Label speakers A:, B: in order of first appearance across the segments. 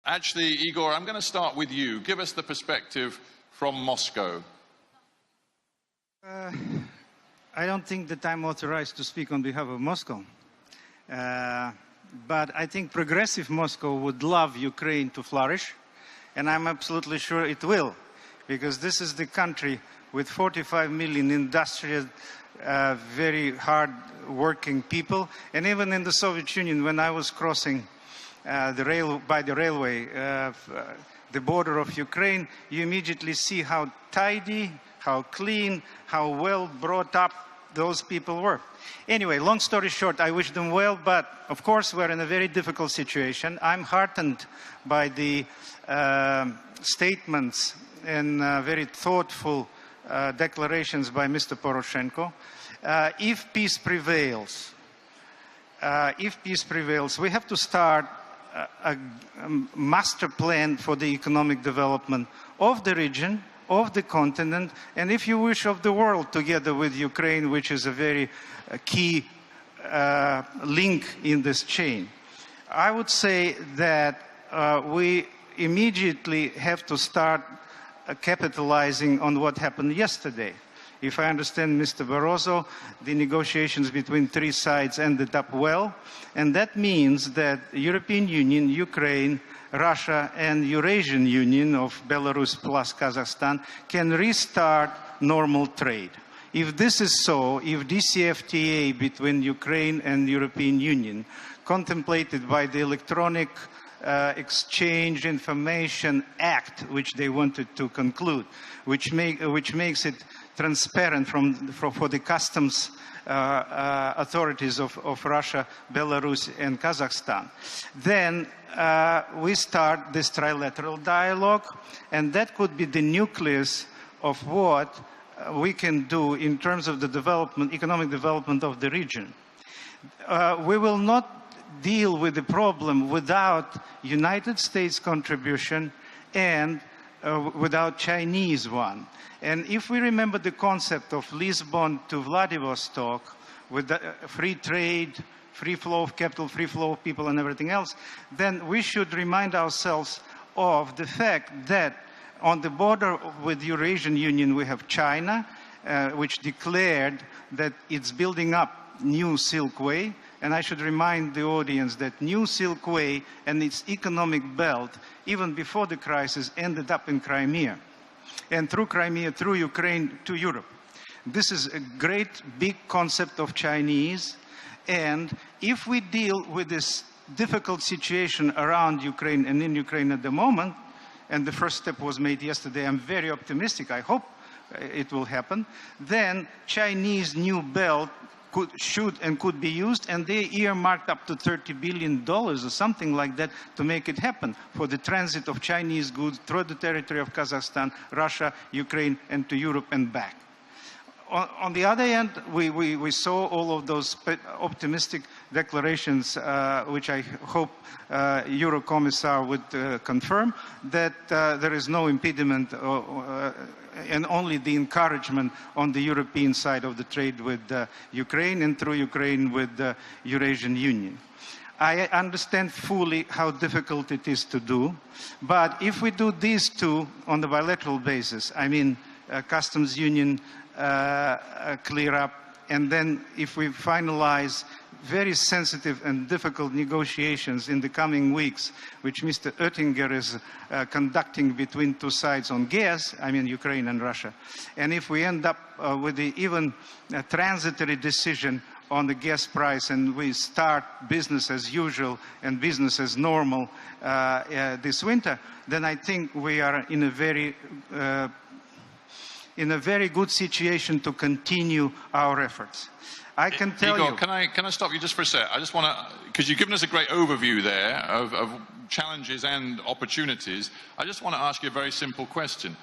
A: Actually, Igor, I'm going to start with you. Give us the perspective from Moscow.
B: I don't think that I'm authorized to speak on behalf of Moscow. But I think progressive Moscow would love Ukraine to flourish, and I'm absolutely sure it will, because this is the country with 45 million industrial, very hard-working people. And even in the Soviet Union, when I was crossing by the railway, the border of Ukraine, you immediately see how tidy, how clean, how well brought up those people were. Anyway, long story short, I wish them well, but of course we're in a very difficult situation. I'm heartened by the statements and very thoughtful declarations by Mr. Poroshenko. If peace prevails, we have to start a master plan for the economic development of the region, of the continent, and if you wish, of the world, together with Ukraine, which is a very key link in this chain. I would say that we immediately have to start capitalizing on what happened yesterday. If I understand Mr. Barroso, the negotiations between three sides ended up well, and that means that the European Union, Ukraine, Russia, and Eurasian Union of Belarus plus Kazakhstan can restart normal trade. If this is so, if DCFTA between Ukraine and the European Union, contemplated by the Electronic Exchange Information Act, which they wanted to conclude, which makes it transparent for the customs authorities of Russia, Belarus, and Kazakhstan, then we start this trilateral dialogue, and that could be the nucleus of what we can do in terms of the development, economic development of the region. We will not deal with the problem without United States contribution and without Chinese one. And if we remember the concept of Lisbon to Vladivostok, with the free trade, free flow of capital, free flow of people and everything else, then we should remind ourselves of the fact that on the border with the Eurasian Union we have China, which declared that it's building up new Silk Way. And I should remind the audience that New Silk Way and its economic belt, even before the crisis, ended up in Crimea. And through Crimea, through Ukraine, to Europe. This is a great, big concept of Chinese. And if we deal with this difficult situation around Ukraine and in Ukraine at the moment, and the first step was made yesterday, I'm very optimistic, I hope it will happen, then Chinese new belt should and could be used, and they earmarked up to $30 billion or something like that to make it happen for the transit of Chinese goods through the territory of Kazakhstan, Russia, Ukraine, and to Europe and back. On the other hand, we saw all of those optimistic declarations, which I hope Eurocommissar would confirm, that there is no impediment and only the encouragement on the European side of the trade with Ukraine and through Ukraine with the Eurasian Union. I understand fully how difficult it is to do, but if we do these two on the bilateral basis, I mean customs union, clear up, and then if we finalize very sensitive and difficult negotiations in the coming weeks, which Mr. Oettinger is conducting between two sides on gas, I mean Ukraine and Russia, and if we end up with the even transitory decision on the gas price and we start business as usual and business as normal this winter, then I think we are in a very good situation to continue our efforts. I can tell
A: Igor,
B: you...
A: Can I stop you just for a sec? I just want to, because you've given us a great overview there of challenges and opportunities. I just want to ask you a very simple question.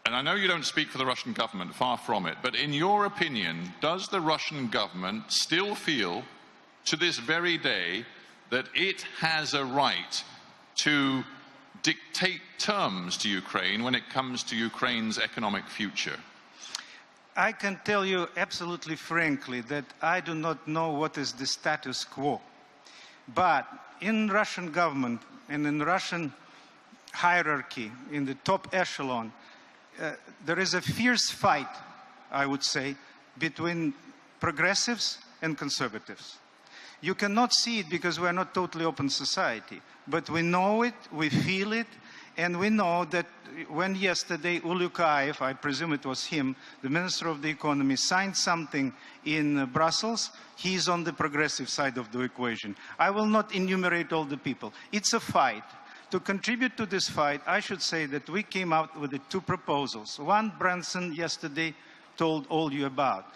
A: And I know you don't speak for the Russian government, far from it, but in your opinion, does the Russian government still feel, to this very day, that it has a right to dictate terms to Ukraine when it comes to Ukraine's economic future?
B: I can tell you absolutely frankly that I do not know what is the status quo. But in Russian government, and in Russian hierarchy, in the top echelon, there is a fierce fight, I would say, between progressives and conservatives. You cannot see it because we are not totally open society, but we know it, we feel it, and we know that when yesterday Ulyukayev, I presume it was him, the Minister of the Economy, signed something in Brussels, he's on the progressive side of the equation. I will not enumerate all the people. It's a fight. To contribute to this fight, I should say that we came out with the two proposals. One, Branson yesterday told all you about.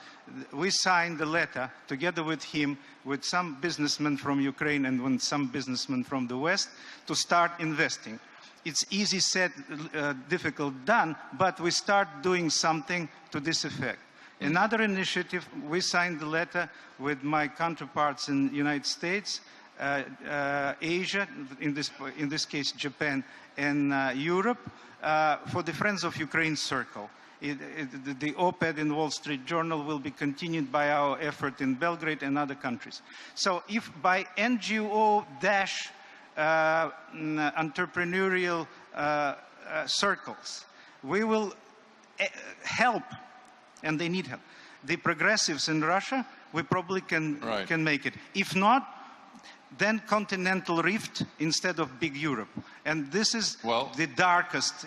B: We signed the letter together with him, with some businessmen from Ukraine and with some businessmen from the West, to start investing. It's easy said, difficult done, but we start doing something to this effect. Another initiative, we signed the letter with my counterparts in the United States, Asia, in this case Japan, and Europe, for the Friends of Ukraine Circle. The op-ed in Wall Street Journal will be continued by our effort in Belgrade and other countries. So if by NGO entrepreneurial circles, we will help, and they need help, the progressives in Russia, we probably can make it. If not, then continental rift instead of big Europe. And this is the darkest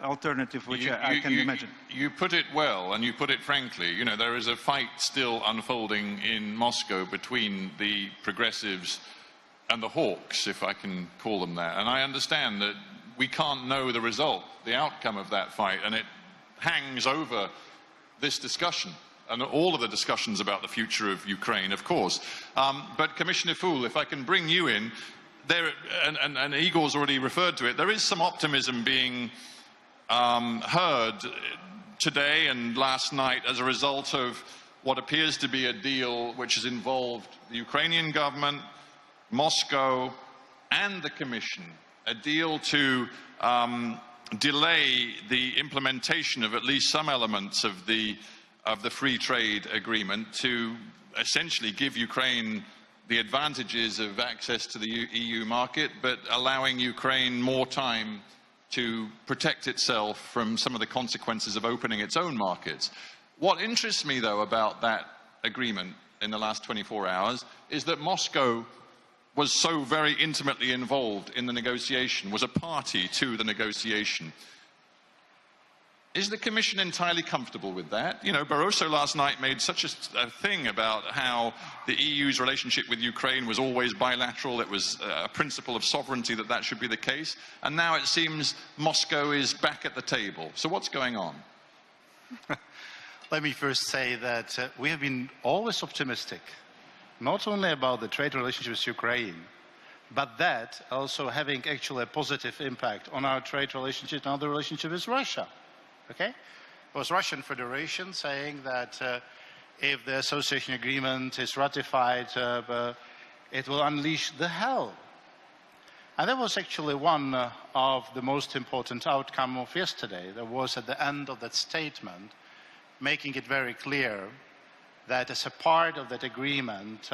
B: alternative which I can imagine.
A: You put it well, and you put it frankly. You know, there is a fight still unfolding in Moscow between the progressives and the hawks, if I can call them that. And I understand that we can't know the result, the outcome of that fight, and it hangs over this discussion and all of the discussions about the future of Ukraine, of course. But Commissioner Füle, if I can bring you in, there, and Igor's already referred to it, there is some optimism being heard today and last night as a result of what appears to be a deal which has involved the Ukrainian government, Moscow, and the Commission, a deal to delay the implementation of at least some elements of the free trade agreement to essentially give Ukraine the advantages of access to the EU market, but allowing Ukraine more time to protect itself from some of the consequences of opening its own markets. What interests me, though, about that agreement in the last 24 hours is that Moscow was so very intimately involved in the negotiation, was a party to the negotiation. Is the Commission entirely comfortable with that? You know, Barroso last night made such a thing about how the EU's relationship with Ukraine was always bilateral. It was a principle of sovereignty that should be the case. And now it seems Moscow is back at the table. So what's going on?
C: Let me first say that we have been always optimistic, not only about the trade relationship with Ukraine, but that also having actually a positive impact on our trade relationship and other relationship with Russia. Okay? It was Russian Federation saying that if the association agreement is ratified, it will unleash the hell. And that was actually one of the most important outcome of yesterday. There was at the end of that statement, making it very clear that as a part of that agreement,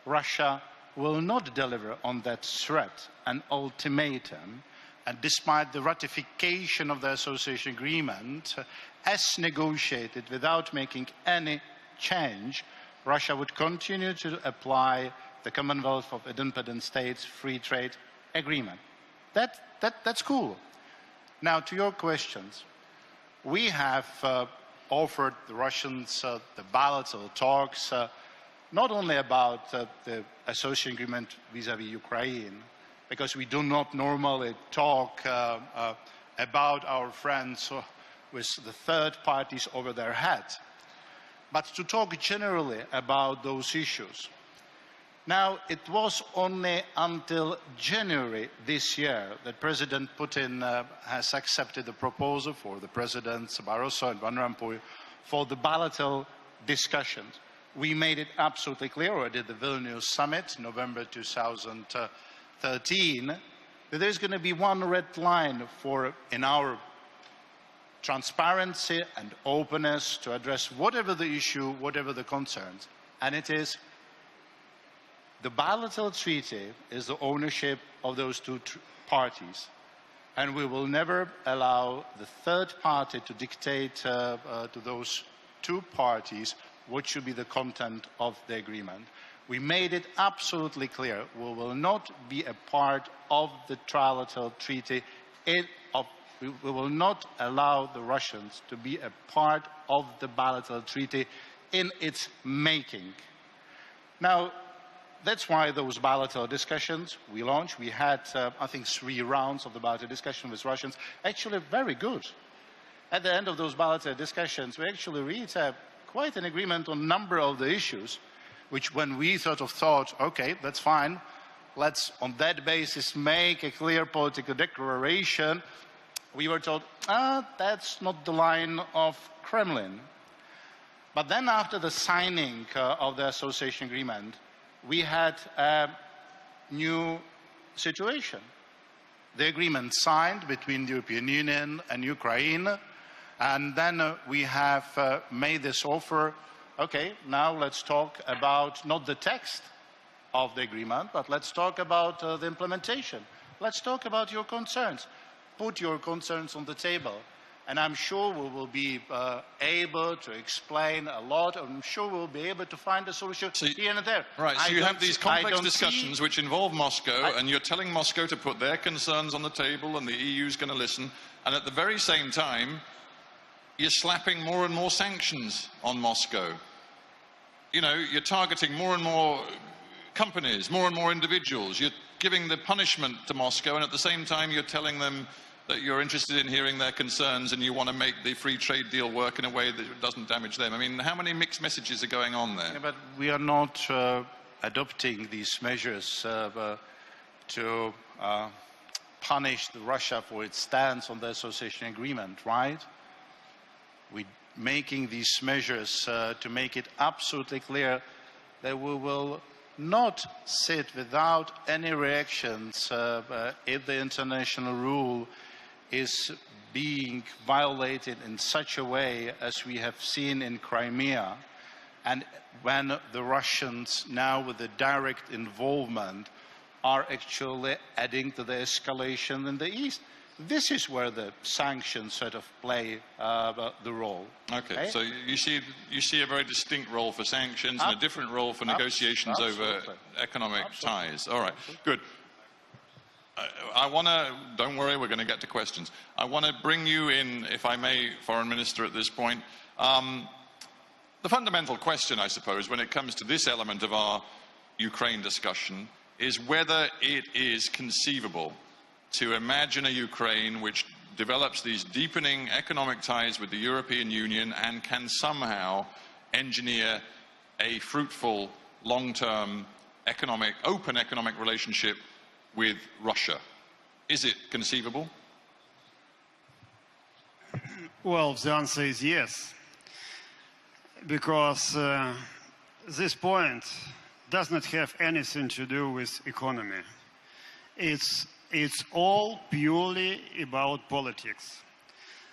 C: Russia will not deliver on that threat and ultimatum. And despite the ratification of the association agreement, as negotiated without making any change, Russia would continue to apply the Commonwealth of Independent States Free Trade Agreement. That's cool. Now, to your questions, we have offered the Russians the bilateral talks, not only about the association agreement vis-à-vis Ukraine, because we do not normally talk about our friends with the third parties over their head, but to talk generally about those issues. Now, it was only until January this year that President Putin has accepted the proposal for the Presidents Barroso and Van Rompuy for the bilateral discussions. We made it absolutely clear already at the Vilnius summit, November 2013, that there's going to be one red line in our transparency and openness to address whatever the issue, whatever the concerns, and it is The bilateral treaty is the ownership of those two parties, and we will never allow the third party to dictate to those two parties what should be the content of the agreement. We made it absolutely clear we will not be a part of the trilateral treaty. We will not allow the Russians to be a part of the bilateral treaty in its making. Now, that's why those bilateral discussions we launched. We had, I think, 3 rounds of the bilateral discussion with Russians, actually very good. At the end of those bilateral discussions, we actually reached quite an agreement on a number of the issues, which when we sort of thought, okay, that's fine, let's on that basis make a clear political declaration, we were told, that's not the line of Kremlin. But then after the signing of the association agreement, we had a new situation. The agreement signed between the European Union and Ukraine, and then we have made this offer, okay, now let's talk about not the text of the agreement, but let's talk about the implementation. Let's talk about your concerns. Put your concerns on the table. And I'm sure we will be able to explain a lot. I'm sure we'll be able to find a solution here and there.
A: Right, so you have these complex discussions which involve Moscow, and you're telling Moscow to put their concerns on the table, and the EU's going to listen. And at the very same time, you're slapping more and more sanctions on Moscow. You know, you're targeting more and more companies, more and more individuals. You're giving the punishment to Moscow, and at the same time, you're telling them that you're interested in hearing their concerns and you want to make the free trade deal work in a way that doesn't damage them. I mean, how many mixed messages are going on there?
C: Yeah, but we are not adopting these measures to punish Russia for its stance on the association agreement, right? We're making these measures to make it absolutely clear that we will not sit without any reactions if the international rule is being violated in such a way as we have seen in Crimea, and when the Russians now with the direct involvement are actually adding to the escalation in the east. This is where the sanctions sort of play the role.
A: Okay, so you see a very distinct role for sanctions and a different role for negotiations over economic ties. All right, good. I want to, don't worry, we're going to get to questions. I want to bring you in, if I may, Foreign Minister, at this point. The fundamental question, I suppose, when it comes to this element of our Ukraine discussion is whether it is conceivable to imagine a Ukraine which develops these deepening economic ties with the European Union and can somehow engineer a fruitful, long-term, open economic relationship with Russia. Is it conceivable?
D: Well, the answer is yes, because this point does not have anything to do with economy. It's all purely about politics.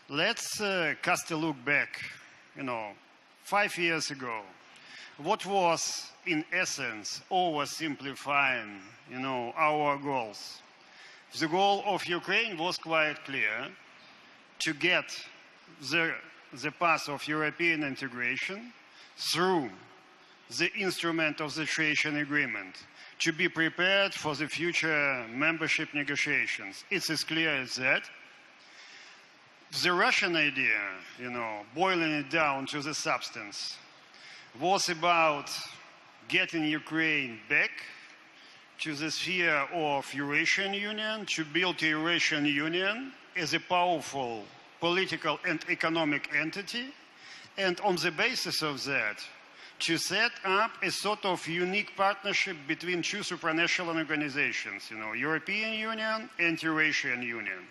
D: Let's cast a look back, 5 years ago. What was, in essence, oversimplifying, our goals? The goal of Ukraine was quite clear: to get the path of European integration through the instrument of the association agreement, to be prepared for the future membership negotiations. It's as clear as that. The Russian idea, boiling it down to the substance, was about getting Ukraine back to the sphere of Eurasian Union, to build a Eurasian Union as a powerful political and economic entity, and on the basis of that, to set up a sort of unique partnership between two supranational organizations, European Union and Eurasian Union,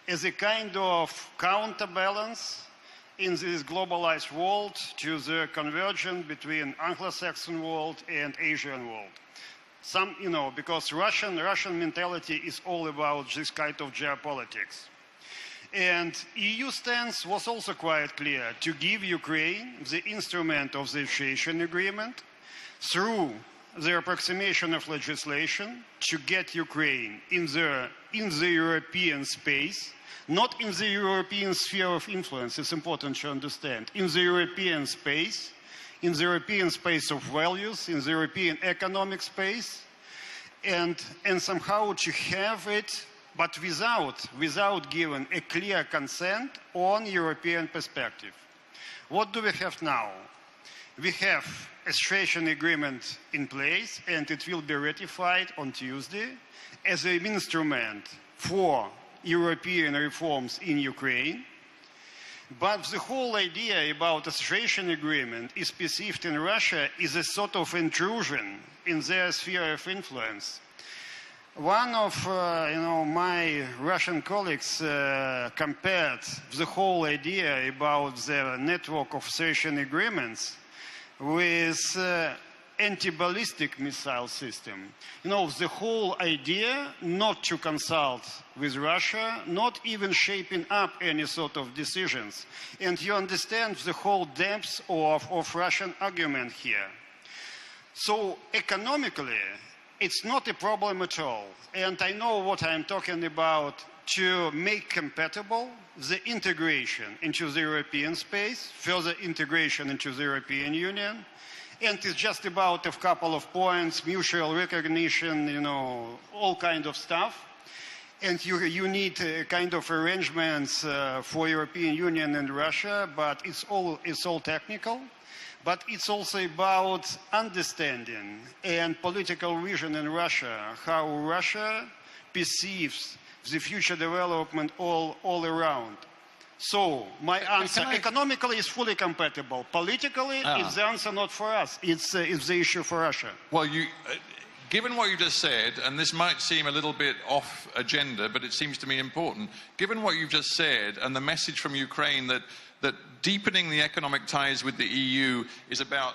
D: as a kind of counterbalance in this globalized world to the convergence between Anglo-Saxon world and Asian world. Because Russian mentality is all about this kind of geopolitics. And EU stance was also quite clear: to give Ukraine the instrument of the association agreement through the approximation of legislation to get Ukraine in the European space, not in the European sphere of influence, it's important to understand, in the European space, in the European space of values, in the European economic space, and somehow to have it, but without giving a clear consent on European perspective. What do we have now? We have association agreement in place, and it will be ratified on Tuesday as an instrument for European reforms in Ukraine. But the whole idea about association agreement is perceived in Russia as a sort of intrusion in their sphere of influence. One of my Russian colleagues compared the whole idea about the network of association agreements with anti-ballistic missile system. The whole idea not to consult with Russia, not even shaping up any sort of decisions. And you understand the whole depth of Russian argument here. So economically, it's not a problem at all. And I know what I'm talking about to make compatible the integration into the European space, further integration into the European Union. And it's just about a couple of points, mutual recognition, all kind of stuff. And you need kind of arrangements for European Union and Russia, but it's all technical. But it's also about understanding and political vision in Russia, how Russia perceives the future development all around. So my answer, economically, is fully compatible. Politically, it's the answer not for us. It's the issue for Russia.
A: Well, given what you just said, and this might seem a little bit off agenda, but it seems to me important, given what you've just said and the message from Ukraine that deepening the economic ties with the EU is about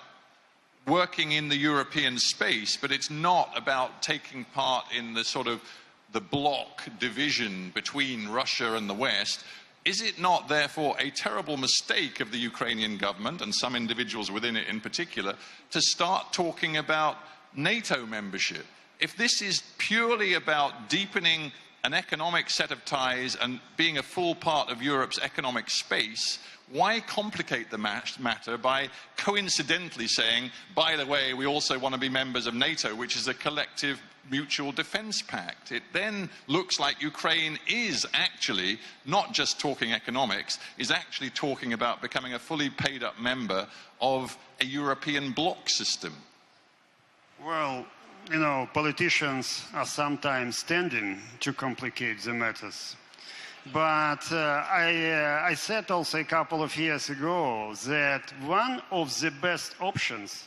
A: working in the European space, but it's not about taking part in the sort of the bloc division between Russia and the West, is it not therefore a terrible mistake of the Ukrainian government and some individuals within it in particular to start talking about NATO membership? If this is purely about deepening an economic set of ties and being a full part of Europe's economic space, why complicate the matter by coincidentally saying, by the way, we also want to be members of NATO, which is a collective mutual defense pact? It then looks like Ukraine is actually not just talking economics, is actually talking about becoming a fully paid up member of a European bloc system.
D: Well, politicians are sometimes tending to complicate the matters. But I said also a couple of years ago that one of the best options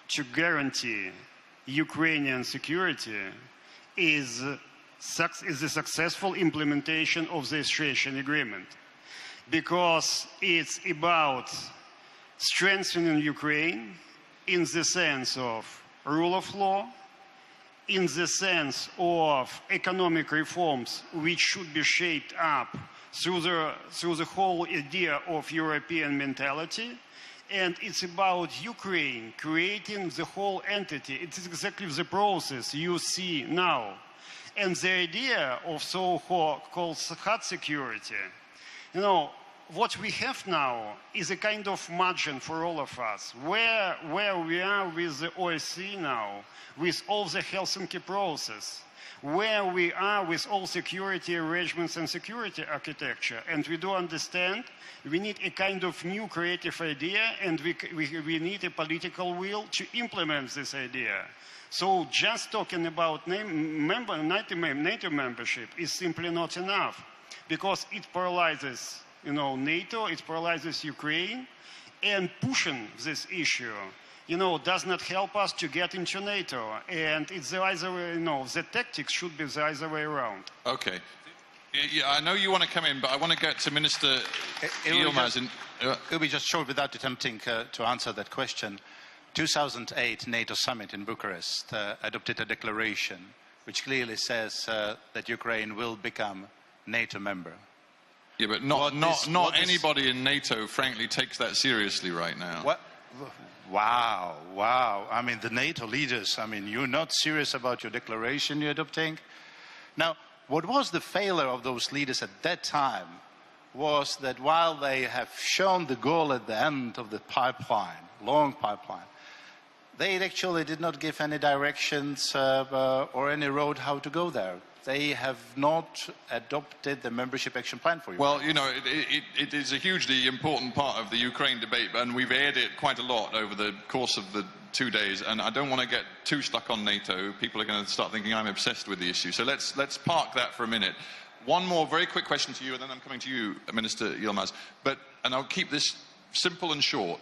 D: to guarantee Ukrainian security is the successful implementation of the association agreement, because it's about strengthening Ukraine in the sense of rule of law, in the sense of economic reforms which should be shaped up through the whole idea of European mentality. And it's about Ukraine creating the whole entity. It is exactly the process you see now. And the idea of so-called hard security, what we have now is a kind of margin for all of us. Where we are with the OSCE now, with all the Helsinki process, where we are with all security arrangements and security architecture. And we do understand we need a kind of new creative idea, and we need a political will to implement this idea. So just talking about NATO membership is simply not enough, because it paralyzes NATO, it paralyzes Ukraine, and pushing this issue, does not help us to get into NATO. And it's the other way, the tactics should be the other way around.
A: Okay. Yeah, I know you want to come in, but I want to get to Minister Yılmaz.
C: It will be just short without attempting to answer that question. 2008 NATO summit in Bucharest adopted a declaration which clearly says that Ukraine will become NATO member.
A: Yeah, but not anybody in NATO, frankly, takes that seriously right now.
C: Wow, wow. I mean, the NATO leaders, I mean, you're not serious about your declaration you're adopting? Now, what was the failure of those leaders at that time was that while they have shown the goal at the end of the pipeline, long pipeline, they actually did not give any directions or any road how to go there. They have not adopted the membership action plan for you.
A: Well, you know, it is a hugely important part of the Ukraine debate, and we've aired it quite a lot over the course of the 2 days, and I don't want to get too stuck on NATO. People are going to start thinking I'm obsessed with the issue. So let's park that for a minute. One more very quick question to you, and then I'm coming to you, Minister Yılmaz. And I'll keep this simple and short.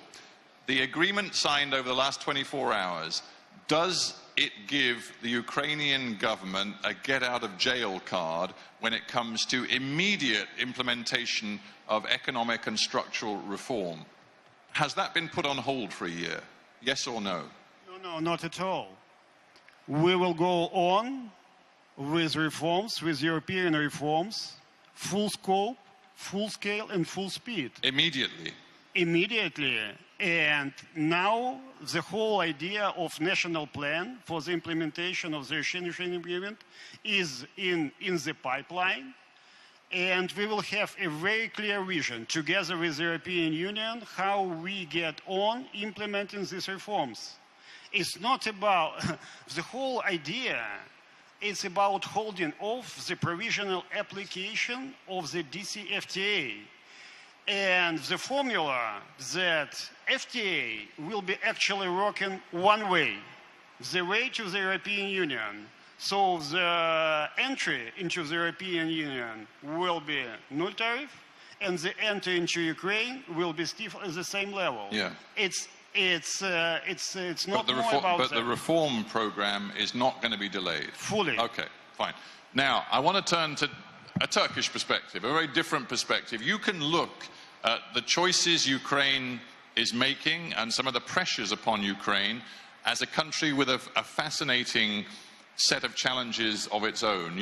A: The agreement signed over the last 24 hours, does it give the Ukrainian government a get-out-of-jail card when it comes to immediate implementation of economic and structural reform? Has that been put on hold for a year? Yes or no?
D: No, not at all. We will go on with reforms, with European reforms, full scope, full scale, and full speed.
A: Immediately? Immediately.
D: And now the whole idea of national plan for the implementation of the Schengen Agreement is in the pipeline. And we will have a very clear vision together with the European Union how we get on implementing these reforms. It's not about the whole idea. It's about holding off the provisional application of the DCFTA. And the formula that FTA will be actually working one way, the way to the European Union. So the entry into the European Union will be null tariff, and the entry into Ukraine will be still at the same level.
A: Yeah.
D: It's not more about
A: But the reform program is not going to be delayed.
D: Fully.
A: Okay, fine. Now, I want to turn to a Turkish perspective, a very different perspective. You can look at the choices Ukraine is making and some of the pressures upon Ukraine as a country with a fascinating set of challenges of its own.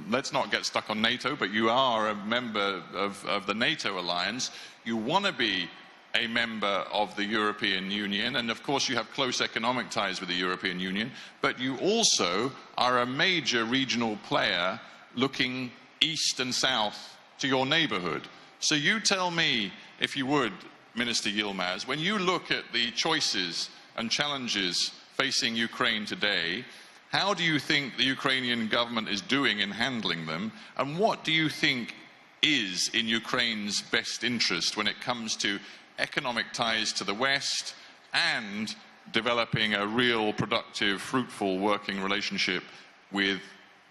A: Let's not get stuck on NATO, but you are a member of the NATO alliance. You want to be a member of the European Union, and of course you have close economic ties with the European Union, but you also are a major regional player looking east and south to your neighbourhood. So you tell me, if you would, Minister Yılmaz, when you look at the choices and challenges facing Ukraine today, how do you think the Ukrainian government is doing in handling them, and what do you think is in Ukraine's best interest when it comes to economic ties to the West and developing a real, productive, fruitful working relationship with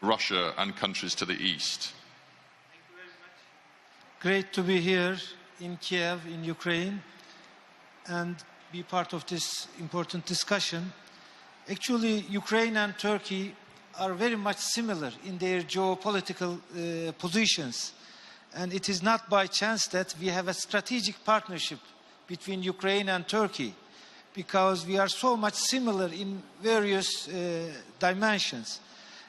A: Russia and countries to the East?
E: Great to be here in Kiev, in Ukraine, and be part of this important discussion. Actually, Ukraine and Turkey are very much similar in their geopolitical positions. And it is not by chance that we have a strategic partnership between Ukraine and Turkey, because we are so much similar in various dimensions.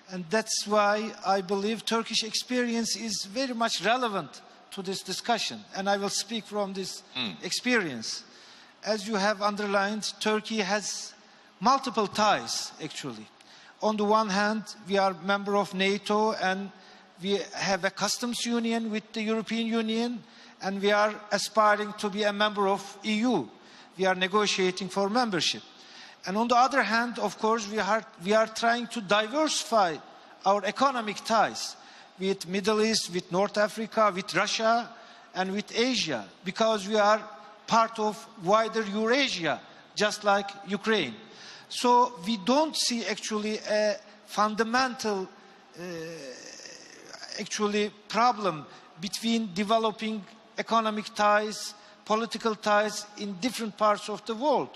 E: And that's why I believe Turkish experience is very much relevant to this discussion, and I will speak from this experience. As you have underlined, Turkey has multiple ties, actually. On the one hand, we are a member of NATO, and we have a customs union with the European Union, and we are aspiring to be a member of EU. We are negotiating for membership. And on the other hand, of course, we are trying to diversify our economic ties with Middle East, with North Africa, with Russia, and with Asia, because we are part of wider Eurasia, just like Ukraine. So we don't see actually a fundamental problem between developing economic ties, political ties in different parts of the world.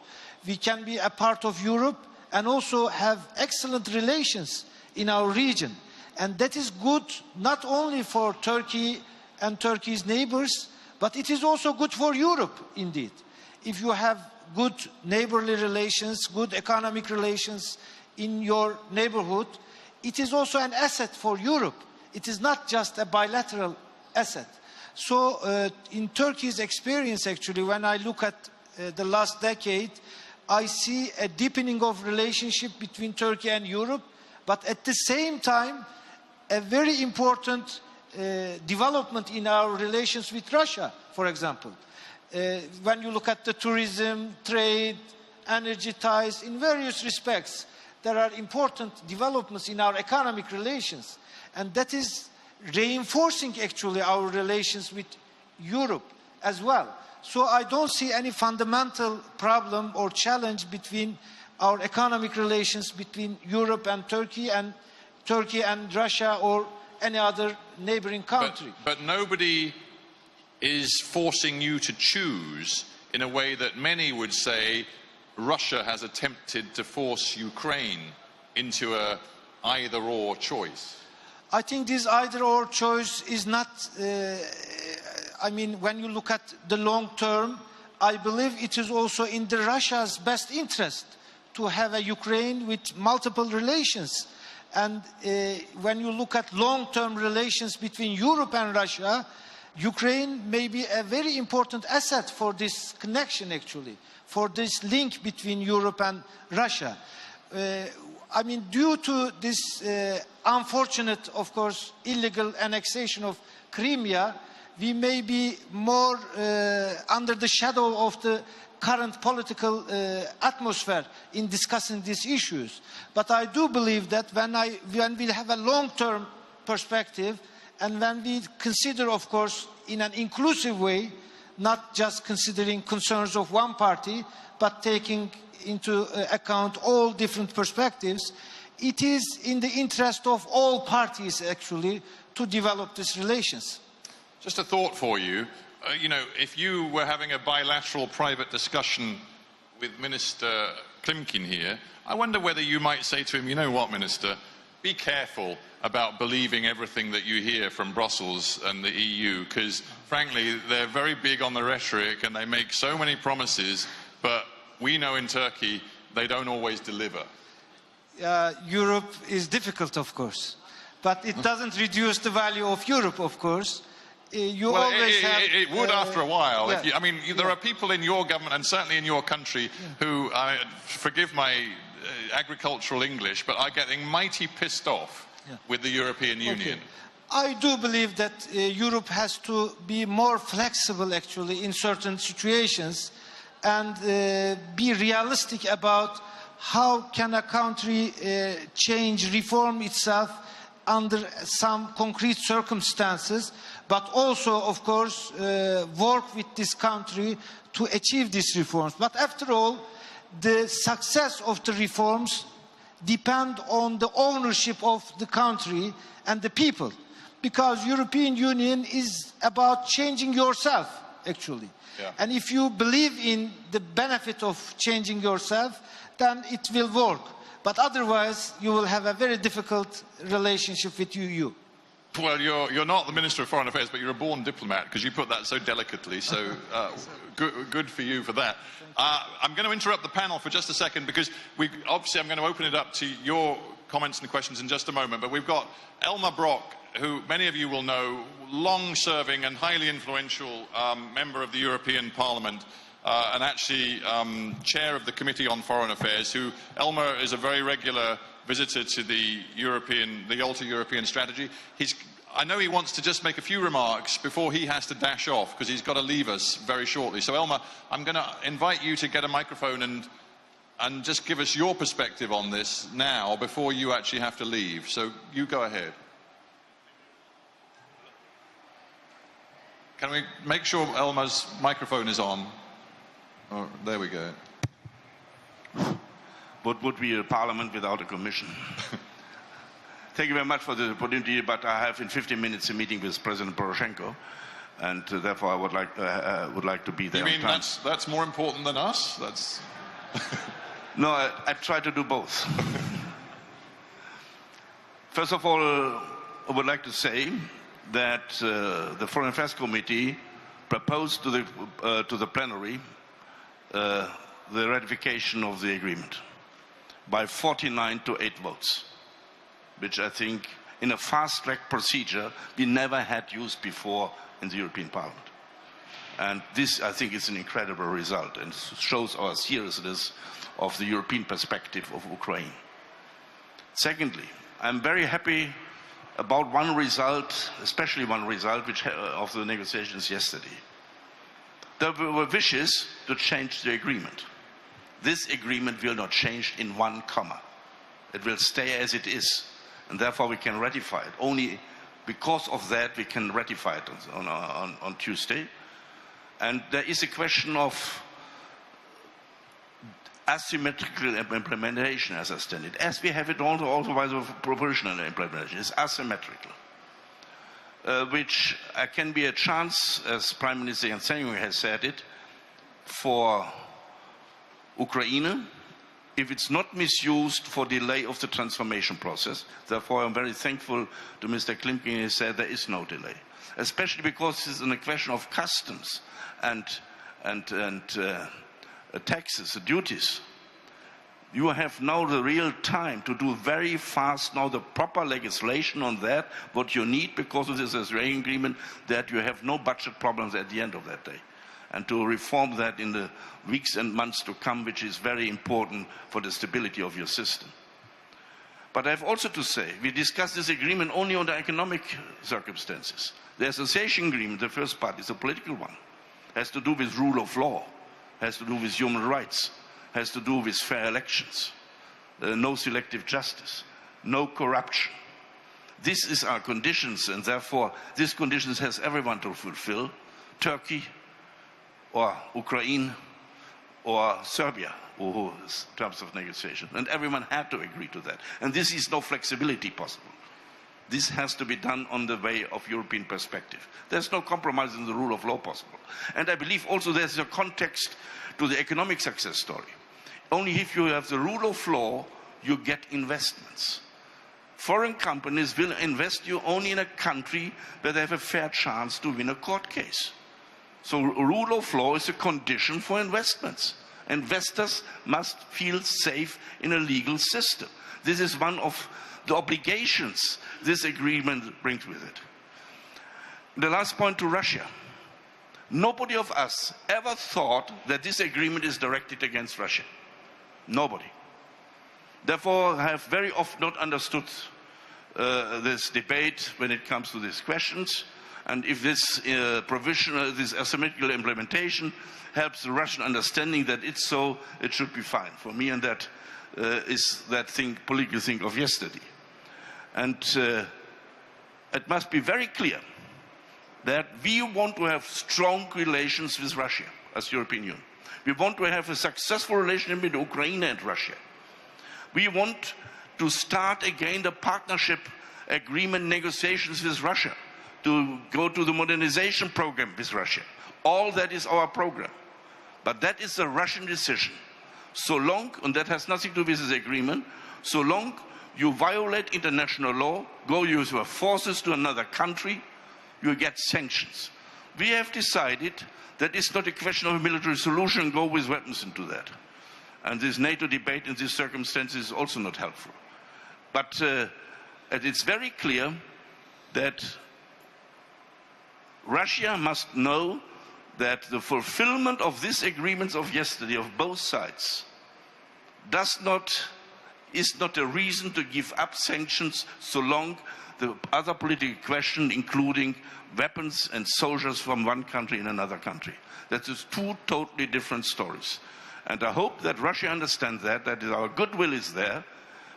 E: We can be a part of Europe and also have excellent relations in our region. And that is good not only for Turkey and Turkey's neighbors, but it is also good for Europe, indeed. If you have good neighborly relations, good economic relations in your neighborhood, it is also an asset for Europe. It is not just a bilateral asset. So in Turkey's experience, actually, when I look at the last decade, I see a deepening of relationship between Turkey and Europe, but at the same time, a very important development in our relations with Russia, for example. When you look at the tourism, trade, energy ties, in various respects, there are important developments in our economic relations. And that is reinforcing actually our relations with Europe as well. So I don't see any fundamental problem or challenge between our economic relations between Europe and Turkey and Russia or any other neighboring country.
A: But nobody is forcing you to choose in a way that many would say Russia has attempted to force Ukraine into a either-or choice.
E: I think this either-or choice is not, I mean, when you look at the long term, I believe it is also in the Russia's best interest to have a Ukraine with multiple relations. And when you look at long-term relations between Europe and Russia, Ukraine may be a very important asset for this connection, actually, for this link between Europe and Russia. I mean, due to this unfortunate, of course, illegal annexation of Crimea, we may be more under the shadow of the current political atmosphere in discussing these issues. But I do believe that when we have a long-term perspective and when we consider, of course, in an inclusive way, not just considering concerns of one party, but taking into account all different perspectives, it is in the interest of all parties, actually, to develop these relations.
A: Just a thought for you. You know, if you were having a bilateral private discussion with Minister Klimkin here, I wonder whether you might say to him, you know what, Minister, be careful about believing everything that you hear from Brussels and the EU, because frankly, they're very big on the rhetoric and they make so many promises, but we know in Turkey they don't always deliver.
E: Europe is difficult, of course, but it doesn't reduce the value of Europe, of course.
A: It would after a while.
E: Yeah.
A: I mean, there are people in your government and certainly in your country who, forgive my agricultural English, but are getting mighty pissed off with the European Union.
E: I do believe that Europe has to be more flexible, actually, in certain situations and be realistic about how can a country change, reform itself under some concrete circumstances, but also, of course, work with this country to achieve these reforms. But after all, the success of the reforms depend on the ownership of the country and the people, because European Union is about changing yourself, actually.
A: Yeah.
E: And if you believe in the benefit of changing yourself, then it will work. But otherwise, you will have a very difficult relationship with EU.
A: Well, you're not the Minister of Foreign Affairs, but you're a born diplomat, because you put that so delicately, so good for you for that. I'm going to interrupt the panel for just a second, because obviously I'm going to open it up to your comments and questions in just a moment, but we've got Elmar Brok, who many of you will know, long-serving and highly influential member of the European Parliament, and actually chair of the Committee on Foreign Affairs, who Elmar is a very regular visitor to the Alter European strategy. I know he wants to just make a few remarks before he has to dash off, because he's got to leave us very shortly. So Elmar, I'm going to invite you to get a microphone and just give us your perspective on this now, before you actually have to leave. So you go ahead. Can we make sure Elmar's microphone is on? Oh, there we go.
F: What would be a parliament without a commission? Thank you very much for the opportunity, but I have in 15 minutes a meeting with President Poroshenko, and therefore I would like to be there.
A: You mean that's more important than us? That's
F: No, I try to do both. First of all, I would like to say that the Foreign Affairs Committee proposed to the plenary the ratification of the agreement by 49 to 8 votes, which I think in a fast-track procedure we never had used before in the European Parliament. And this, I think, is an incredible result and shows our seriousness of the European perspective of Ukraine. Secondly, I'm very happy about one result, especially one result of the negotiations yesterday. There were wishes to change the agreement. This agreement will not change in one comma. It will stay as it is, and therefore we can ratify it. Only because of that we can ratify it on Tuesday. And there is a question of asymmetrical implementation, as I understand it, as we have it also by the proportional implementation. It's asymmetrical, which can be a chance, as Prime Minister Yatsenyuk has said it, for Ukraine, if it's not misused for delay of the transformation process. Therefore, I'm very thankful to Mr. Klimkin who said there is no delay, especially because this is a question of customs and taxes, duties. You have now the real time to do very fast now the proper legislation on that, what you need because of this Israeli agreement, that you have no budget problems at the end of that day. And to reform that in the weeks and months to come, which is very important for the stability of your system. But I have also to say, we discussed this agreement only under economic circumstances. The association agreement, the first part, is a political one. It has to do with rule of law, has to do with human rights, has to do with fair elections, no selective justice, no corruption. This is our conditions, and therefore these conditions has everyone to fulfill, Turkey or Ukraine or Serbia, in terms of negotiation. And everyone had to agree to that. And this is no flexibility possible. This has to be done on the way of European perspective. There's no compromise in the rule of law possible. And I believe also there's a context to the economic success story. Only if you have the rule of law, you get investments. Foreign companies will invest you only in a country where they have a fair chance to win a court case. So rule of law is a condition for investments. Investors must feel safe in a legal system. This is one of the obligations this agreement brings with it. The last point to Russia. Nobody of us ever thought that this agreement is directed against Russia. Nobody. Therefore, I have very often not understood this debate when it comes to these questions. And if this provisional, this asymmetrical implementation helps the Russian understanding that it's so, it should be fine. For me, and that is that political thing of yesterday. And it must be very clear that we want to have strong relations with Russia as European Union. We want to have a successful relationship with Ukraine and Russia. We want to start again the partnership agreement negotiations with Russia, to go to the modernization program with Russia. All that is our program. But that is a Russian decision. So long, and that has nothing to do with this agreement, so long you violate international law, go use your forces to another country, you get sanctions. We have decided that it's not a question of a military solution, go with weapons into that. And this NATO debate in these circumstances is also not helpful. But it's very clear that Russia must know that the fulfillment of these agreements of yesterday of both sides is not a reason to give up sanctions so long the other political question, including weapons and soldiers from one country in another country. That is two totally different stories. And I hope that Russia understands that our goodwill is there,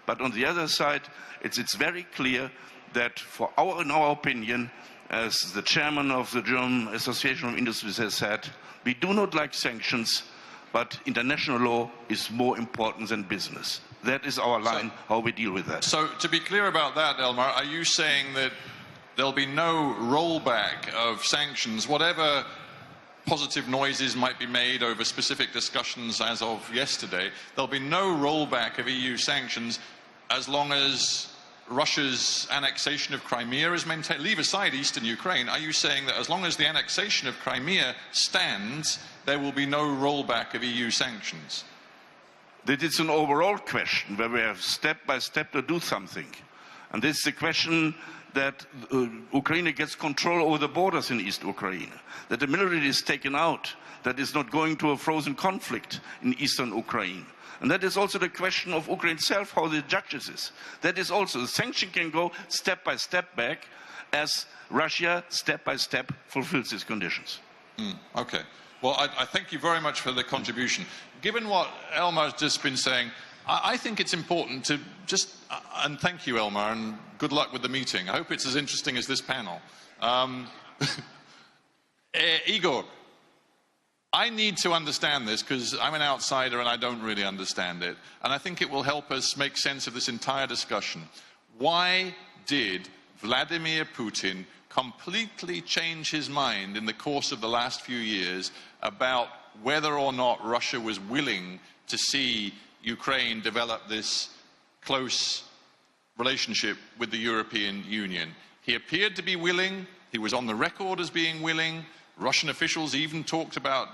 F: but on the other side, it's very clear that in our opinion, as the chairman of the German Association of Industries has said, we do not like sanctions, but international law is more important than business. That is our line, how we deal with that.
A: So to be clear about that, Elmar, are you saying that there'll be no rollback of sanctions, whatever positive noises might be made over specific discussions as of yesterday, there'll be no rollback of EU sanctions as long as Russia's annexation of Crimea is maintained? Leave aside eastern Ukraine. Are you saying that as long as the annexation of Crimea stands, there will be no rollback of EU sanctions?
F: That it's an overall question where we have step by step to do something. And this is a question that Ukraine gets control over the borders in East Ukraine, that the military is taken out, that is not going to a frozen conflict in eastern Ukraine. And that is also the question of Ukraine itself, how it judges this. That is also, the sanction can go step by step back as Russia step by step fulfills these conditions.
A: Okay. Well, I thank you very much for the contribution. Given what Elmar's just been saying, I think it's important to just, and thank you, Elmar, and good luck with the meeting. I hope it's as interesting as this panel. Igor, I need to understand this because I'm an outsider and I don't really understand it. And I think it will help us make sense of this entire discussion. Why did Vladimir Putin completely change his mind in the course of the last few years about whether or not Russia was willing to see Ukraine develop this close relationship with the European Union? He appeared to be willing. He was on the record as being willing. Russian officials even talked about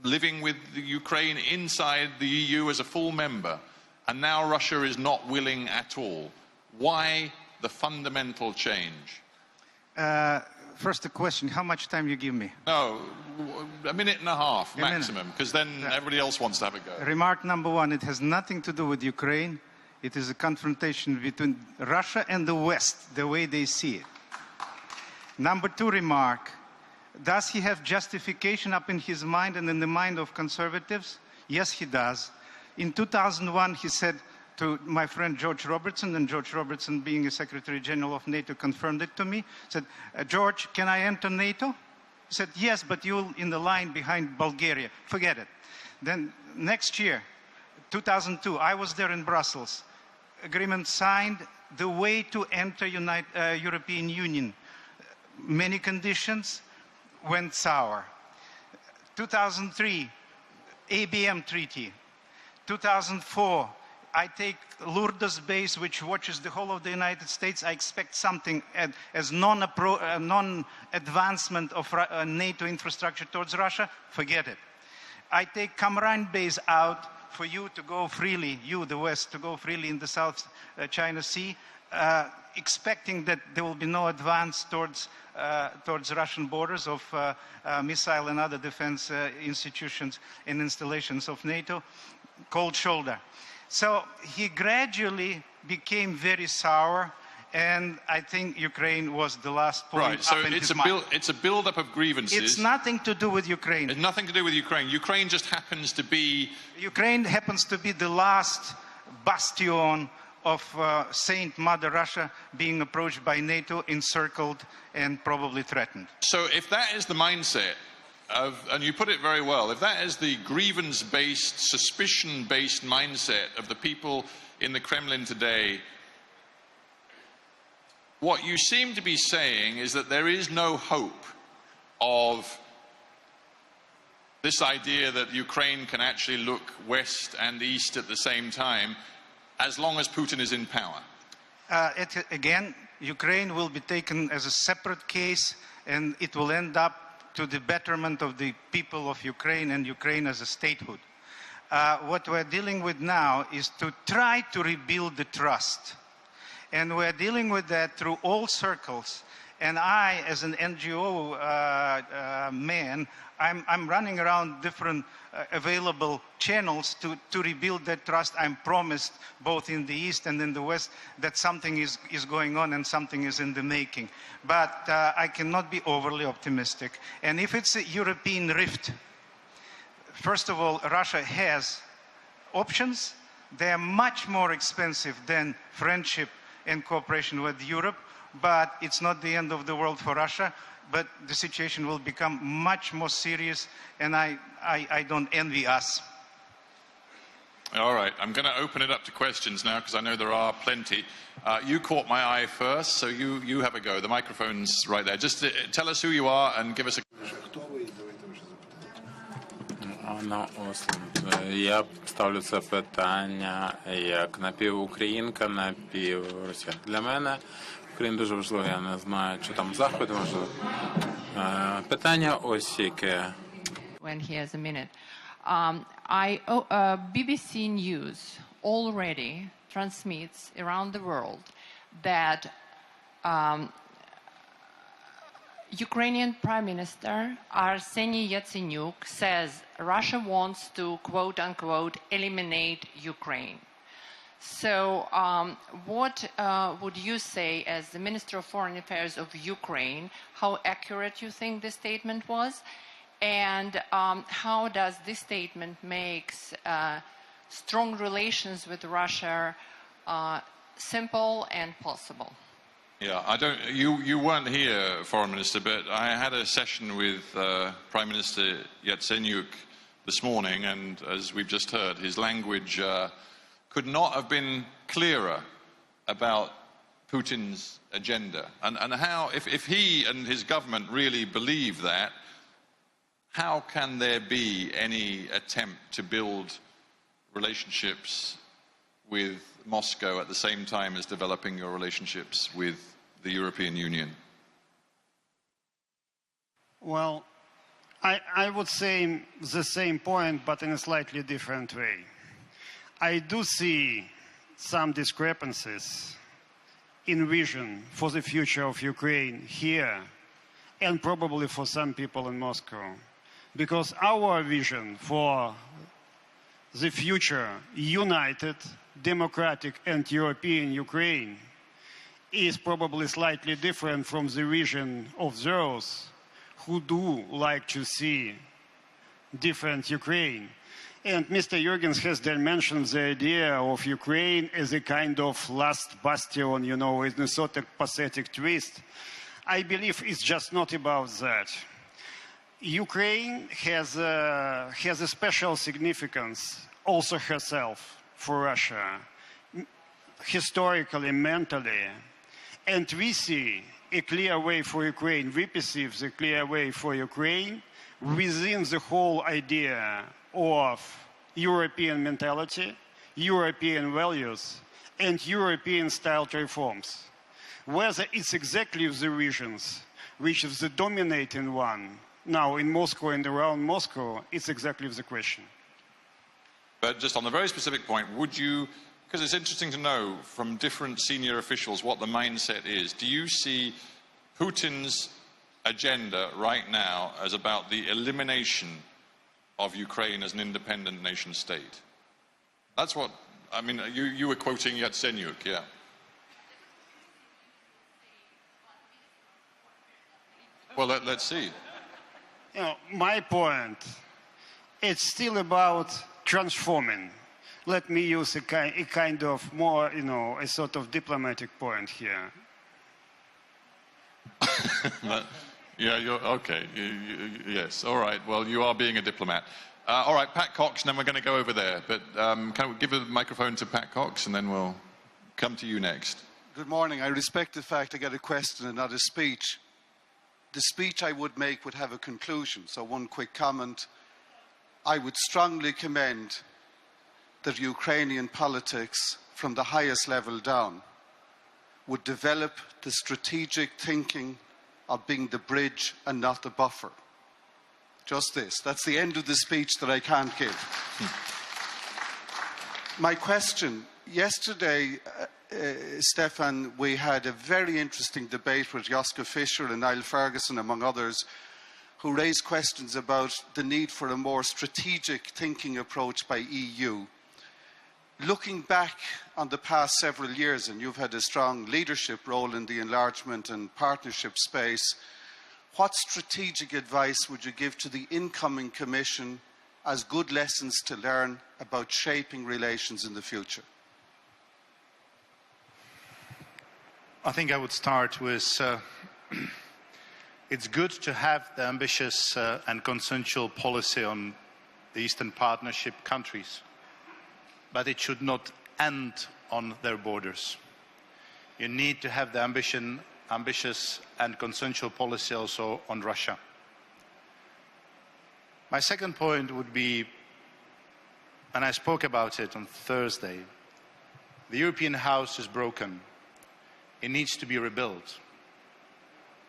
A: living with the Ukraine inside the EU as a full member. And now Russia is not willing at all. Why the fundamental change?
B: First, the question, how much time you give me?
A: No, a minute and a half maximum, because then everybody else wants to have a go.
B: Remark number one, it has nothing to do with Ukraine. It is a confrontation between Russia and the West, the way they see it. Number two remark, does he have justification up in his mind and in the mind of conservatives? Yes, he does. In 2001, he said to my friend George Robertson, and George Robertson, being a Secretary General of NATO, confirmed it to me, said, George, can I enter NATO? He said, yes, but you're in the line behind Bulgaria. Forget it. Then next year, 2002, I was there in Brussels. Agreement signed, the way to enter European Union. Many conditions went sour. 2003, ABM Treaty. 2004, I take Lourdes base, which watches the whole of the United States. I expect something as non-advancement of NATO infrastructure towards Russia. Forget it. I take Kamran base out for you to go freely, you, the West, to go freely in the South China Sea, expecting that there will be no advance towards Russian borders of missile and other defense institutions and installations of NATO. Cold shoulder. So he gradually became very sour, and I think Ukraine was the last point.
A: Right, so it's a build-up of grievances.
B: It's nothing to do with Ukraine.
A: It's nothing to do with Ukraine. Ukraine just happens to be...
B: Ukraine happens to be the last bastion of Saint Mother Russia being approached by NATO, encircled, and probably threatened.
A: So if that is the mindset of, and you put it very well, if that is the grievance-based, suspicion-based mindset of the people in the Kremlin today, what you seem to be saying is that there is no hope of this idea that Ukraine can actually look west and east at the same time as long as Putin is in power.
B: Again, Ukraine will be taken as a separate case, and it will end up to the betterment of the people of Ukraine and Ukraine as a statehood. What we're dealing with now is to try to rebuild the trust. And we're dealing with that through all circles. And I, as an NGO man, I'm running around different available channels to rebuild that trust. I'm promised, both in the East and in the West, that something is going on and something is in the making. But I cannot be overly optimistic. And if it's a European rift, first of all, Russia has options. They are much more expensive than friendship and cooperation with Europe, but it's not the end of the world for Russia. But the situation will become much more serious, and I don't envy us.
A: All right, I'm going to open it up to questions now, because I know there are plenty. You caught my eye first, so you have a go. The microphone's right there. Just tell us who you are and give us a...
G: Я ставлю це питання як напівукраїнка, напівросіян. Для мене Україна дуже важлива, я не знаю, чи там Захід важливо. Питання ось яке.
H: When he has a minute. BBC News already transmits around the world that Ukrainian Prime Minister Arseniy Yatsenyuk says Russia wants to, quote unquote, eliminate Ukraine. So what would you say as the Minister of Foreign Affairs of Ukraine, how accurate you think this statement was? And how does this statement make strong relations with Russia simple and possible?
A: Yeah, you weren't here, Foreign Minister, but I had a session with Prime Minister Yatsenyuk this morning, and as we've just heard, his language could not have been clearer about Putin's agenda. And how, if he and his government really believe that, how can there be any attempt to build relationships with Moscow at the same time as developing your relationships with the European Union?
D: Well, I would say the same point, but in a slightly different way. I do see some discrepancies in vision for the future of Ukraine here, and probably for some people in Moscow. Because our vision for the future united, democratic and European Ukraine is probably slightly different from the vision of those who do like to see different Ukraine. And Mr. Yurgens has then mentioned the idea of Ukraine as a kind of last bastion, you know, in a sort of pathetic twist. I believe it's just not about that. Ukraine has a special significance also herself for Russia, historically, mentally. And we see a clear way for Ukraine, we perceive the clear way for Ukraine within the whole idea of European mentality, European values, and European-style reforms. Whether it's exactly the regions, which is the dominating one, now in Moscow and around Moscow, it's exactly the question.
A: But just on the very specific point, would you, because it's interesting to know from different senior officials what the mindset is, do you see Putin's agenda right now as about the elimination of Ukraine as an independent nation state? That's what, I mean, you were quoting Yatsenyuk, yeah. Well, let's see.
D: You know, my point, it's still about transforming. Let me use a kind of more, you know, a sort of diplomatic point here.
A: Yeah, you're okay. Yes, all right. Well, you are being a diplomat. All right, Pat Cox, and then we're going to go over there. But can we give a microphone to Pat Cox, and then we'll come to you next.
I: Good morning. I respect the fact I get a question and not a speech. The speech I would make would have a conclusion. So one quick comment. I would strongly commend that Ukrainian politics, from the highest level down, would develop the strategic thinking of being the bridge and not the buffer. Just this. That's the end of the speech that I can't give. My question, yesterday, Štefan, we had a very interesting debate with Joschka Fischer and Niall Ferguson, among others, who raised questions about the need for a more strategic thinking approach by EU. Looking back on the past several years, and you've had a strong leadership role in the enlargement and partnership space, what strategic advice would you give to the incoming Commission as good lessons to learn about shaping relations in the future?
C: I think I would start with it's good to have the ambitious and consensual policy on the Eastern Partnership countries, but it should not end on their borders. You need to have the ambitious and consensual policy also on Russia. My second point would be, and I spoke about it on Thursday, the European house is broken. It needs to be rebuilt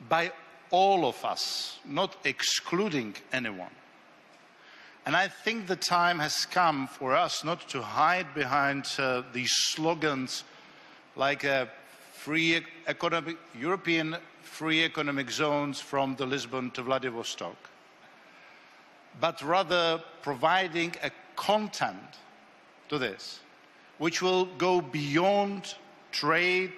C: by all of us, not excluding anyone. And I think the time has come for us not to hide behind these slogans like European free economic zones from the Lisbon to Vladivostok, but rather providing a content to this, which will go beyond trade,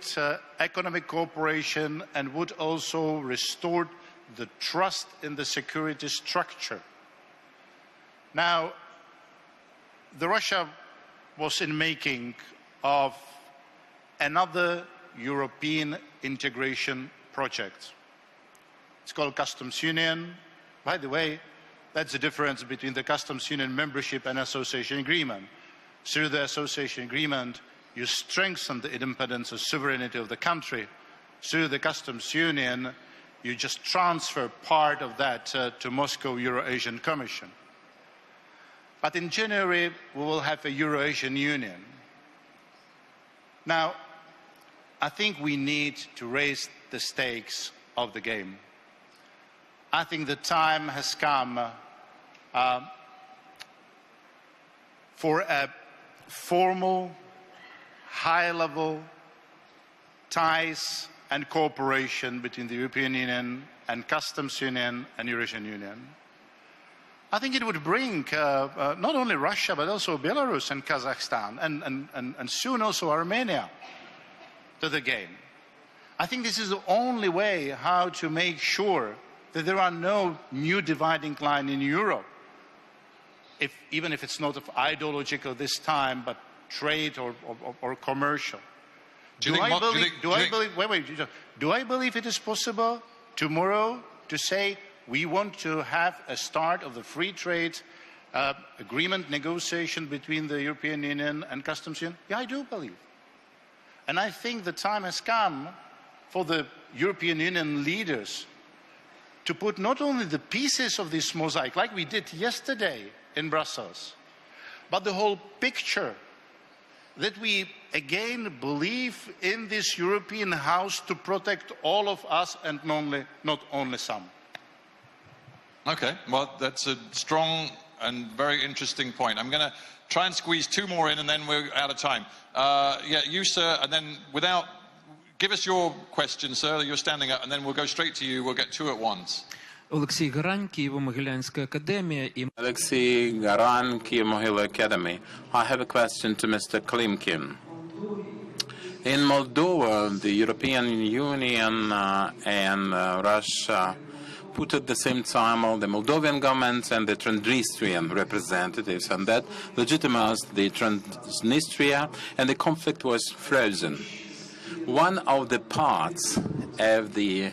C: economic cooperation, and would also restore the trust in the security structure. Now, Russia was in making of another European integration project. It's called Customs Union. By the way, that's the difference between the Customs Union membership and association agreement. Through the association agreement, you strengthen the independence and sovereignty of the country. Through the Customs Union, you just transfer part of that to Moscow Euro-Asian Commission. But in January, we will have a Euro-Asian Union. Now, I think we need to raise the stakes of the game. I think the time has come for a formal, high-level ties and cooperation between the European Union and Customs Union and Eurasian Union. I think it would bring not only Russia, but also Belarus and Kazakhstan, and soon also Armenia to the game. I think this is the only way how to make sure that there are no new dividing line in Europe, even if it's not of ideological this time, but trade or commercial. Do I believe it is possible tomorrow to say we want to have a start of the free trade agreement negotiation between the European Union and Customs Union? Yeah, I do believe. And I think the time has come for the European Union leaders to put not only the pieces of this mosaic, like we did yesterday in Brussels, but the whole picture, that we again believe in this European house to protect all of us and not only some.
A: Okay, well, that's a strong and very interesting point. I'm going to try and squeeze two more in and then we're out of time. Yeah, you, sir, and then give us your question, sir. You're standing up, and then we'll go straight to you. We'll get two at once.
J: Олексій Гарань, Києво-Могилянська академія.
G: Alexei Garan, Kyiv-Mohyla Academy. I have a question to Mr. Klimkin. In Moldova, the European Union and Russia put at the same time all the Moldovan government and the Transnistrian representatives, and that legitimized the Transnistria, and the conflict was frozen. One of the parts of the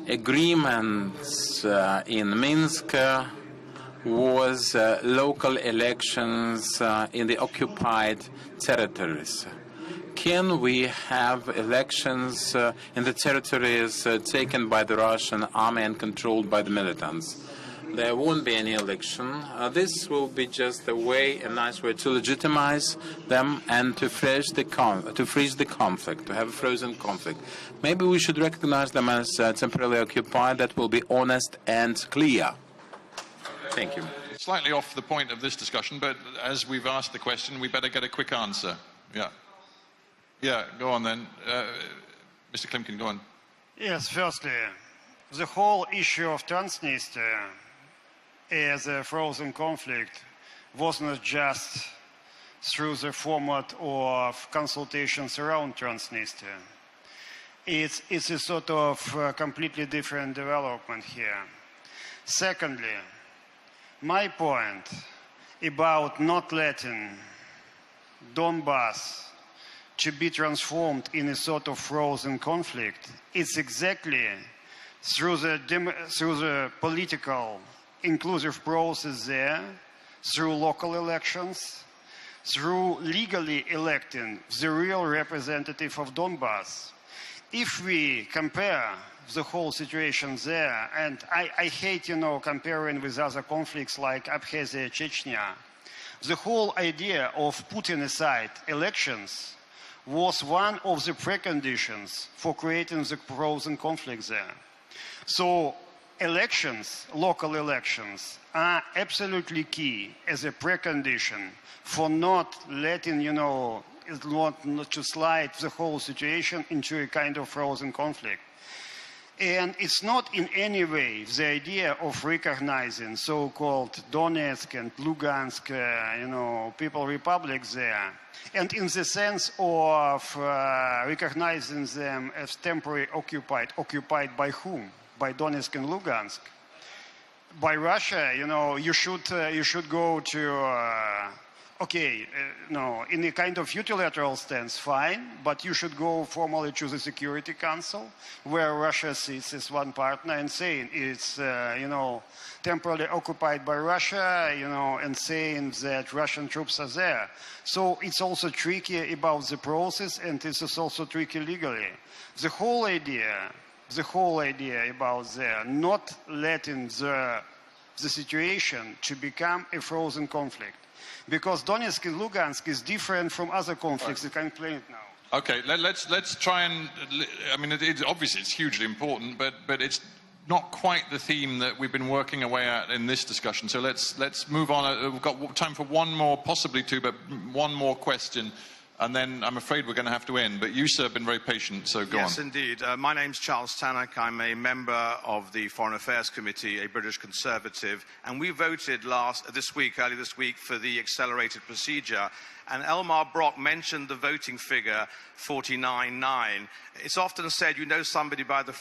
G: agreements in Minsk was local elections in the occupied territories. Can we have elections in the territories taken by the Russian army and controlled by the militants? There won't be any election. This will be just a nice way to legitimize them and to freeze the conflict, to have a frozen conflict. Maybe we should recognize them as temporarily occupied. That will be honest and clear. Thank you.
A: Slightly off the point of this discussion, but as we've asked the question, we better get a quick answer. Yeah. Yeah, go on then. Mr. Klimkin, go on.
D: Yes, firstly, the whole issue of Transnistria as a frozen conflict was not just through the format of consultations around Transnistria. It's a sort of completely different development here. Secondly, my point about not letting Donbass to be transformed in a sort of frozen conflict, it's exactly through the political inclusive process there, through local elections, through legally electing the real representative of Donbass. If we compare the whole situation there, and I hate, comparing with other conflicts like Abkhazia, Chechnya, the whole idea of putting aside elections was one of the preconditions for creating the frozen conflict there. So elections, local elections, are absolutely key as a precondition for not letting, not to slide the whole situation into a kind of frozen conflict. And it's not in any way the idea of recognizing so-called Donetsk and Lugansk, people republics there, and in the sense of recognizing them as temporarily occupied. Occupied by whom? By Donetsk and Lugansk. By Russia, you should go to. In a kind of unilateral stance, fine, but you should go formally to the Security Council, where Russia sits as one partner and saying it's, temporarily occupied by Russia, and saying that Russian troops are there. So it's also tricky about the process, and this is also tricky legally. The whole idea about not letting the situation to become a frozen conflict. Because Donetsk and Lugansk is different from other conflicts that I'm playing now.
A: Okay, let's try and. I mean, obviously it's hugely important, but it's not quite the theme that we've been working away at in this discussion. So let's move on. We've got time for one more, possibly two, but one more question. And then I'm afraid we're going to have to end. But you, sir, have been very patient, so go on.
K: Yes, indeed. My name's Charles Tannock. I'm a member of the Foreign Affairs Committee, a British Conservative. And we voted early this week, for the accelerated procedure. And Elmar Brok mentioned the voting figure 49-9. It's often said you know somebody by the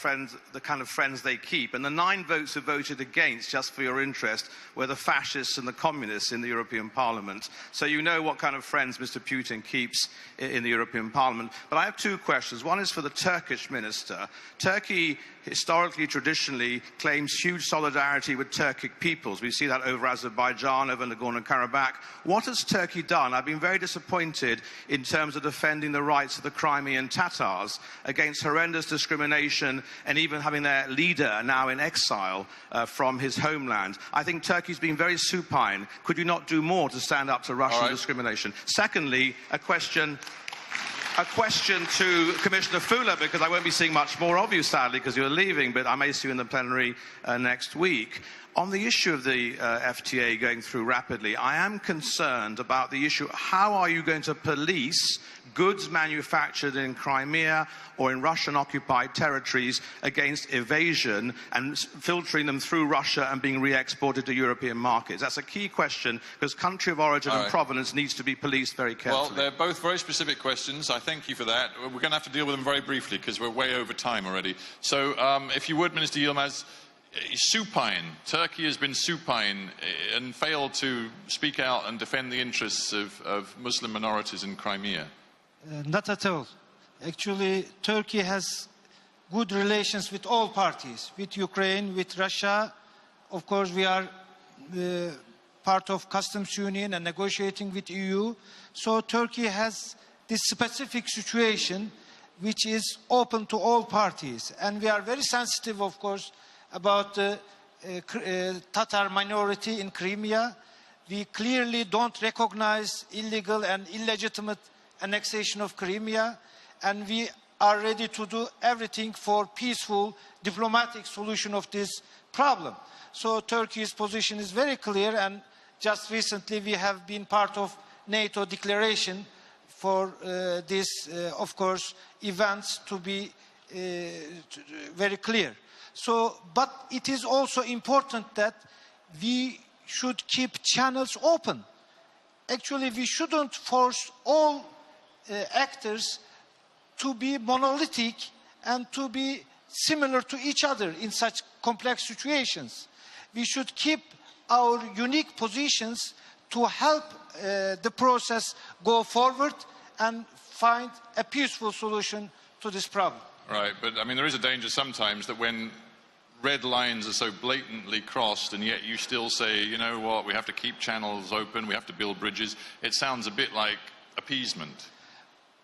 K: kind of friends they keep. And the 9 votes who voted against, just for your interest, were the fascists and the communists in the European Parliament. So you know what kind of friends Mr. Putin keeps in the European Parliament. But I have 2 questions. One is for the Turkish minister. Turkey, historically, traditionally, claims huge solidarity with Turkic peoples. We see that over Azerbaijan, over Nagorno-Karabakh. What has Turkey done? I've been very disappointed in terms of defending the rights of the Crimean Tatars against horrendous discrimination and even having their leader now in exile from his homeland. I think Turkey's been very supine. Could you not do more to stand up to Russian discrimination? Secondly, a question to Commissioner Füle, because I won't be seeing much more of you, sadly, because you're leaving, but I may see you in the plenary next week. On the issue of the FTA going through rapidly, I am concerned about the issue, how are you going to police goods manufactured in Crimea or in Russian-occupied territories against evasion and filtering them through Russia and being re-exported to European markets? That's a key question, because country of origin and provenance needs to be policed very carefully.
A: Well, they're both very specific questions. I thank you for that. We're going to have to deal with them very briefly, because we're way over time already. So, if you would, Minister Yılmaz, supine. Turkey has been supine and failed to speak out and defend the interests of Muslim minorities in Crimea.
E: Not at all. Actually, Turkey has good relations with all parties, with Ukraine, with Russia. Of course, we are part of customs union and negotiating with EU. So Turkey has this specific situation which is open to all parties. And we are very sensitive, of course, about the Tatar minority in Crimea. We clearly don't recognize illegal and illegitimate annexation of Crimea, and we are ready to do everything for peaceful diplomatic solution of this problem. So Turkey's position is very clear, and just recently we have been part of NATO declaration for this, of course, events to be very clear. So, but it is also important that we should keep channels open. Actually, we shouldn't force all actors to be monolithic and to be similar to each other in such complex situations. We should keep our unique positions to help the process go forward and find a peaceful solution to this problem.
A: Right, but I mean, there is a danger sometimes that when red lines are so blatantly crossed and yet you still say, you know what, we have to keep channels open, we have to build bridges, it sounds a bit like appeasement.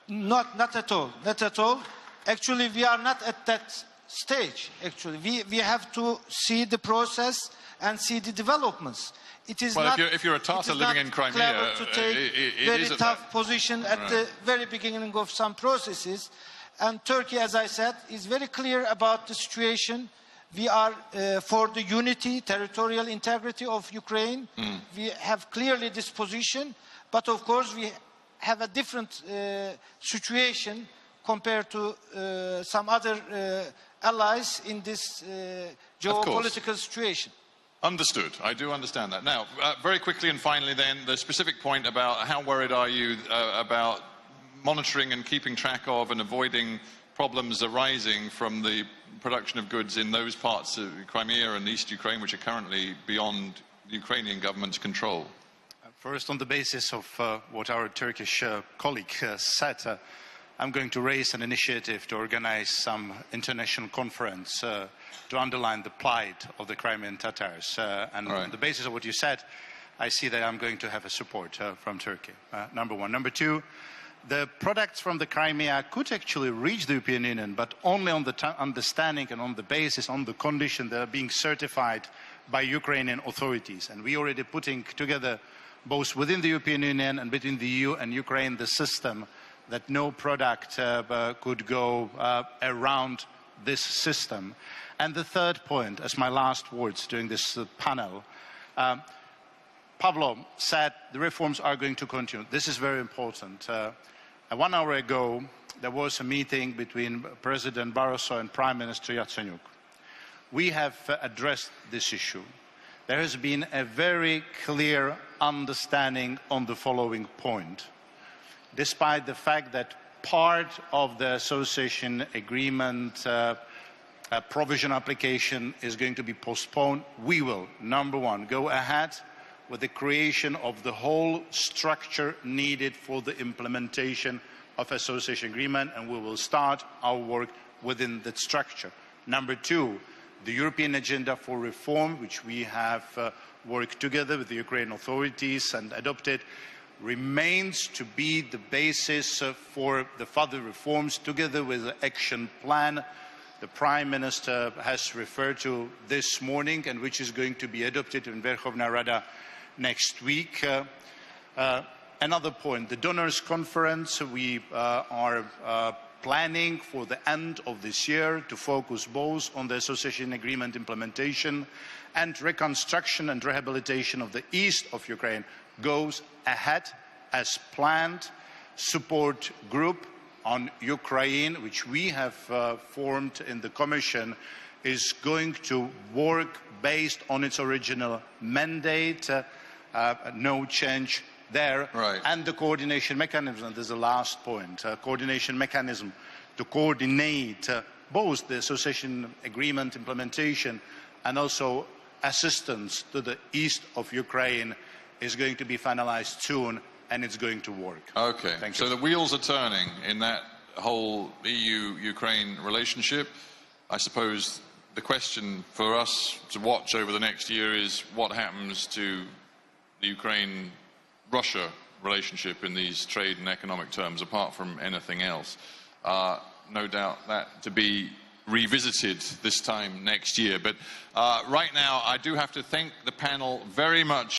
E: Not at all, not at all. Actually, we are not at that stage, actually. We have to see the process and see the developments. It is
A: well, if you're a Tatar living in Crimea,
E: to take very tough position at the very beginning of some processes. And Turkey, as I said, is very clear about the situation. We are for the unity, territorial integrity of Ukraine. We have clearly this position, but of course we have a different situation compared to some other allies in this geopolitical situation.
A: Understood. I do understand that. Now, very quickly and finally then, the specific point about how worried are you about monitoring and keeping track of and avoiding problems arising from the production of goods in those parts of Crimea and East Ukraine which are currently beyond the Ukrainian government's control?
C: First, on the basis of what our Turkish colleague said, I'm going to raise an initiative to organize some international conference to underline the plight of the Crimean Tatars. On the basis of what you said, I see that I'm going to have a support from Turkey, number one. Number two, the products from the Crimea could actually reach the European Union, but only on the understanding and on the basis, on the condition that are being certified by Ukrainian authorities. And we already putting together, both within the European Union and between the EU and Ukraine, the system that no product could go around this system. And the third point, as my last words during this panel, Pavlo said the reforms are going to continue. This is very important. 1 hour ago, there was a meeting between President Barroso and Prime Minister Yatsenyuk. We have addressed this issue. There has been a very clear understanding on the following point. Despite the fact that part of the association agreement provision application is going to be postponed, we will, number one, go ahead with the creation of the whole structure needed for the implementation of association agreement, and we will start our work within that structure. Number two, the European agenda for reform, which we have worked together with the Ukrainian authorities and adopted, remains to be the basis for the further reforms, together with the action plan the Prime Minister has referred to this morning and which is going to be adopted in Verkhovna Rada next week. Another point, the donors conference, we are planning for the end of this year to focus both on the association agreement implementation and reconstruction and rehabilitation of the east of Ukraine goes ahead as planned. Support group on Ukraine, which we have formed in the Commission, is going to work based on its original mandate, no change there. And the coordination mechanism, and this is the last point, coordination mechanism to coordinate both the association agreement implementation and also assistance to the east of Ukraine is going to be finalized soon, and it's going to work.
A: Okay,
C: Thank
A: so
C: you.
A: the wheels are turning in that whole EU-Ukraine relationship. I suppose the question for us to watch over the next year is what happens to the Ukraine-Russia relationship in these trade and economic terms, apart from anything else. No doubt that to be revisited this time next year. But right now, I do have to thank the panel very much.